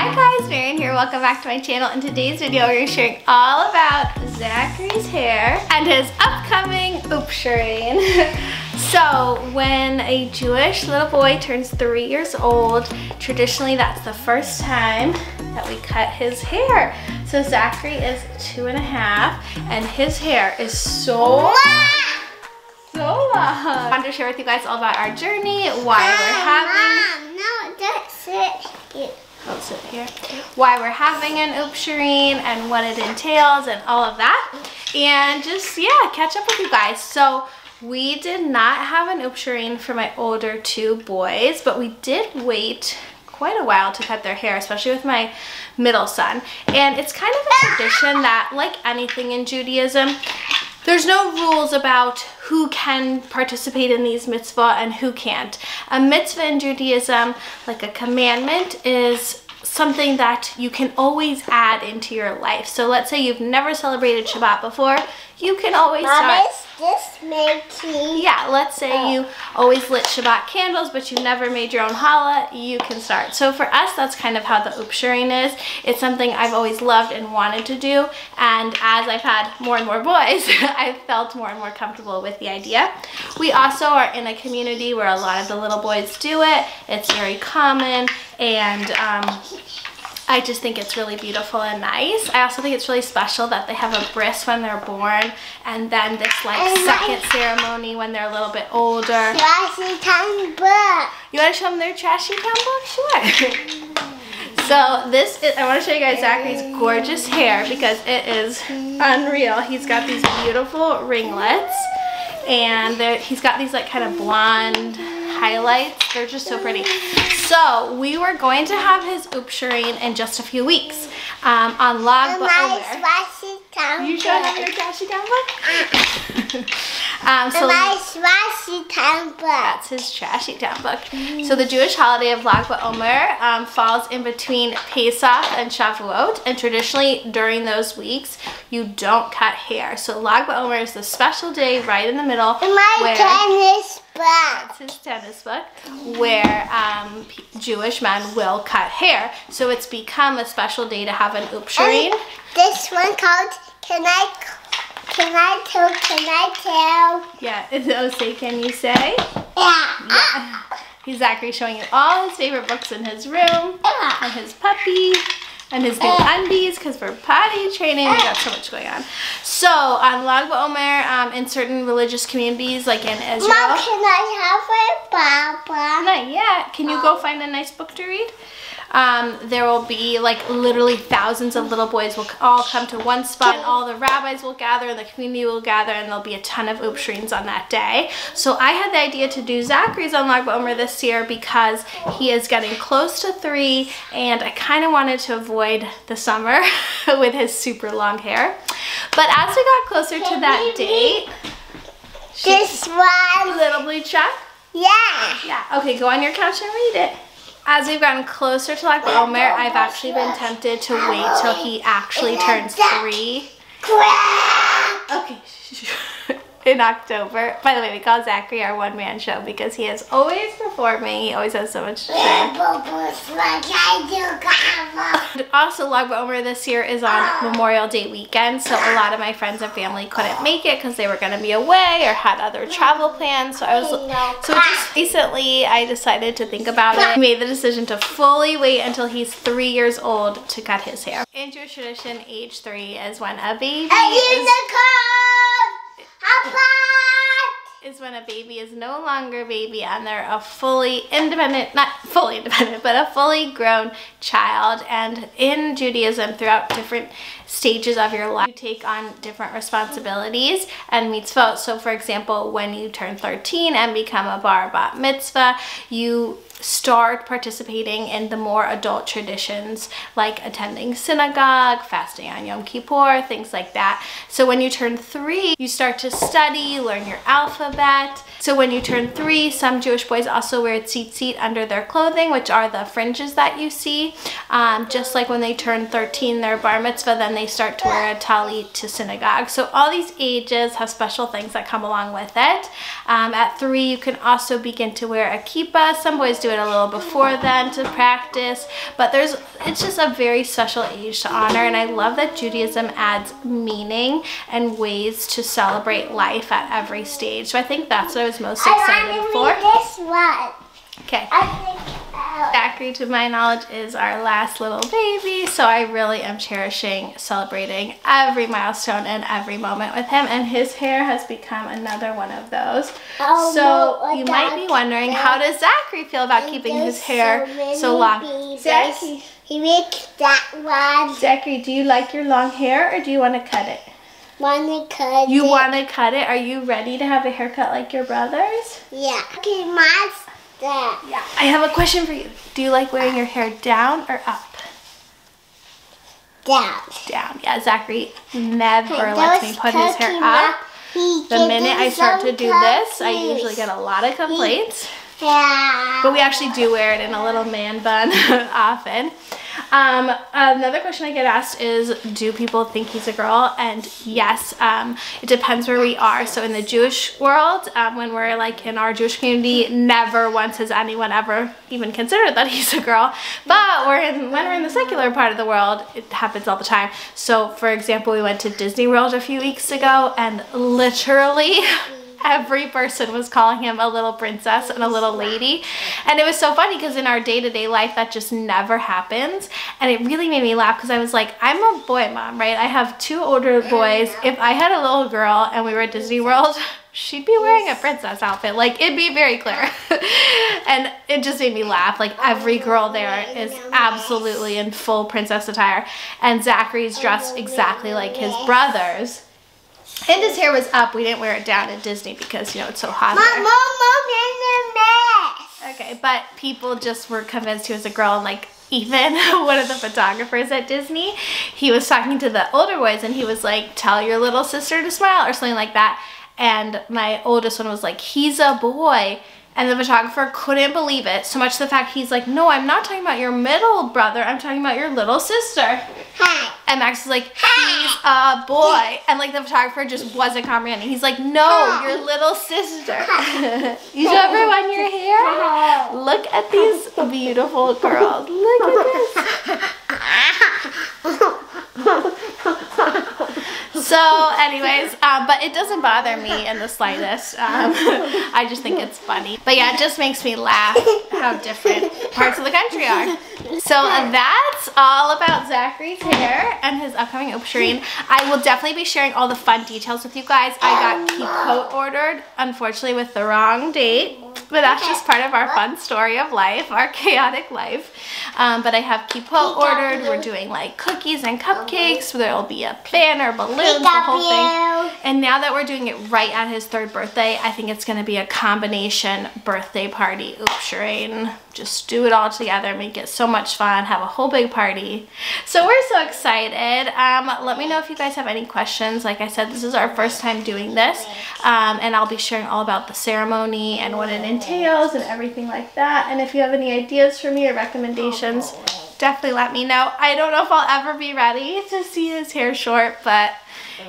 Hi guys, Marian here. Welcome back to my channel. In today's video, we're sharing all about Zachary's hair and his upcoming Upsherin. So when a Jewish little boy turns 3 years old, traditionally that's the first time that we cut his hair. So Zachary is 2.5 and his hair is so long. I wanted to share with you guys all about our journey, why we're having... Mom, no, just sit here. I'll sit here. Why we're having an Upsherin and what it entails and all of that. And just, yeah, catch up with you guys. So we did not have an Upsherin for my older 2 boys, but we did wait quite a while to cut their hair, especially with my middle son. And it's kind of a tradition that, like anything in Judaism, there's no rules about who can participate in these mitzvah and who can't. A mitzvah in Judaism, like a commandment, is something that you can always add into your life. So let's say you've never celebrated Shabbat before, you can always start. Is this making? Yeah, let's say you always lit Shabbat candles, but you never made your own challah, you can start. So for us, that's kind of how the Upsherin is. It's something I've always loved and wanted to do. And as I've had more and more boys, I've felt more and more comfortable with the idea. We also are in a community where a lot of the little boys do it. It's very common, and I just think it's really beautiful and nice. I also think it's really special that they have a bris when they're born, and then this like second ceremony when they're a little bit older. Trashy town book. You want to show them their trashy town book? Sure. So this is, I want to show you guys Zachary's gorgeous hair because it is unreal. He's got these beautiful ringlets, and he's got these like kind of blonde highlights. They're just so pretty. So we were going to have his Upsherin in just a few weeks on Lag BaOmer. You showing them your trashy town book? So that's his trashy town book. So the Jewish holiday of Lag BaOmer falls in between Pesach and Shavuot, and traditionally during those weeks you don't cut hair. So Lag BaOmer is the special day right in the middle that's his tennis book, where Jewish men will cut hair. So it's become a special day to have an Upsherin. This one called Can I tell? Yeah, it'll say, can you say? Yeah. He's Zachary showing you all his favorite books in his room, and his puppy, and his new undies, because for potty training, we got so much going on. So on Lag BaOmer, in certain religious communities, like in Israel. Mom, can I have a Papa? Not yet. Can you go find a nice book to read? There will be like literally thousands of little boys will all come to one spot, and all the rabbis will gather and the community will gather, and there'll be a ton of Upsherins on that day. So I had the idea to do Zachary's on Lag BaOmer this year because he is getting close to 3, and I kind of wanted to avoid the summer with his super long hair. But as we got closer to that date, this one, little blue check? Yeah. Yeah. Okay, go on your couch and read it. As we've gotten closer to Lag BaOmer, I've actually been tempted to wait till he actually turns 3. Okay, in October. By the way, we call Zachary our one-man show because he is always performing. He always has so much to say. Also, Lag BaOmer this year is on Memorial Day weekend, so a lot of my friends and family couldn't make it because they were going to be away or had other travel plans. So just recently I decided to think about it. I made the decision to fully wait until he's 3 years old to cut his hair. In Jewish tradition, age 3 is when a baby is when a baby is no longer a baby and they're a fully independent, not fully independent, but a fully grown child. And in Judaism, throughout different stages of your life, you take on different responsibilities and mitzvot. So for example, when you turn 13 and become a bar bat mitzvah, you start participating in the more adult traditions like attending synagogue, fasting on Yom Kippur, things like that. So when you turn 3, you start to study, learn your alphabet. So when you turn 3, some Jewish boys also wear tzitzit under their clothing, which are the fringes that you see. Just like when they turn 13, their bar mitzvah, then they start to wear a talit to synagogue. So all these ages have special things that come along with it. At 3, you can also begin to wear a kippah. Some boys do do it a little before then to practice, but it's just a very special age to honor, and I love that Judaism adds meaning and ways to celebrate life at every stage. So I think that's what I was most excited for. This one. Okay. Zachary, to my knowledge, is our last little baby, so I really am cherishing celebrating every milestone and every moment with him, and his hair has become another one of those. So you might be wondering, how does Zachary feel about keeping his hair so long? Zachary, he makes that one. Zachary, do you like your long hair, or do you want to cut it? Want to cut You want to cut it? Are you ready to have a haircut like your brothers? Yeah. Okay, mine's that. Yeah. I have a question for you. Do you like wearing your hair down or up? Down. Down. Yeah, Zachary never lets me put his hair up. The minute I start to do this, I usually get a lot of complaints. Yeah. But we actually do wear it in a little man bun often. Another question I get asked is, do people think he's a girl? And yes, it depends where we are. So in the Jewish world, when we're like in our Jewish community, never once has anyone ever even considered that he's a girl. But when we're in the secular part of the world, it happens all the time. So for example, we went to Disney World a few weeks ago, and literally every person was calling him a little princess and a little lady. And it was so funny because in our day-to-day life that just never happens, and it really made me laugh because I was like, I'm a boy mom, right? I have 2 older boys. If I had a little girl and we were at Disney World, she'd be wearing a princess outfit. Like, it'd be very clear. And it just made me laugh. Like, every girl there is absolutely in full princess attire, and Zachary's dressed exactly like his brothers. And his hair was up. We didn't wear it down at Disney because, you know, it's so hot there. Okay, but people just were convinced he was a girl, and like even one of the photographers at Disney, he was talking to the older boys and he was like, tell your little sister to smile or something like that. And my oldest one was like, he's a boy. And the photographer couldn't believe it, so much to the fact he's like, no, I'm not talking about your middle brother, I'm talking about your little sister. Hi. And Max was like, he's a boy. And like the photographer just wasn't comprehending. He's like, no, your little sister. You show everyone your hair? Look at these beautiful girls. Look at this. So anyways, but it doesn't bother me in the slightest. I just think it's funny. But yeah, it just makes me laugh how different parts of the country are. So that's all about Zachary's hair and his upcoming Upsherin. I will definitely be sharing all the fun details with you guys. I got Keep Coat ordered, unfortunately with the wrong date. But that's just part of our fun story of life, our chaotic life. But I have Keep Coat ordered. We're doing like cookies and cupcakes. There'll be a banner, balloons, the whole thing. And now that we're doing it right at his 3rd birthday, I think it's going to be a combination birthday party Upsherin. Just do it all together, make it so much fun, have a whole big party. So we're so excited. Let me know if you guys have any questions. Like I said, this is our first time doing this. And I'll be sharing all about the ceremony and what it entails and everything like that. And if you have any ideas for me or recommendations, definitely let me know. I don't know if I'll ever be ready to see his hair short, but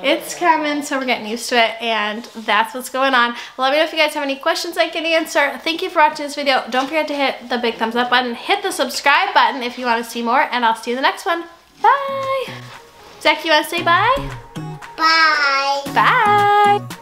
it's coming, so we're getting used to it, and that's what's going on. Let me know if you guys have any questions I can answer. Thank you for watching this video. Don't forget to hit the big thumbs up button. Hit the subscribe button if you want to see more, and I'll see you in the next one. Bye! Zach, you want to say bye? Bye. Bye!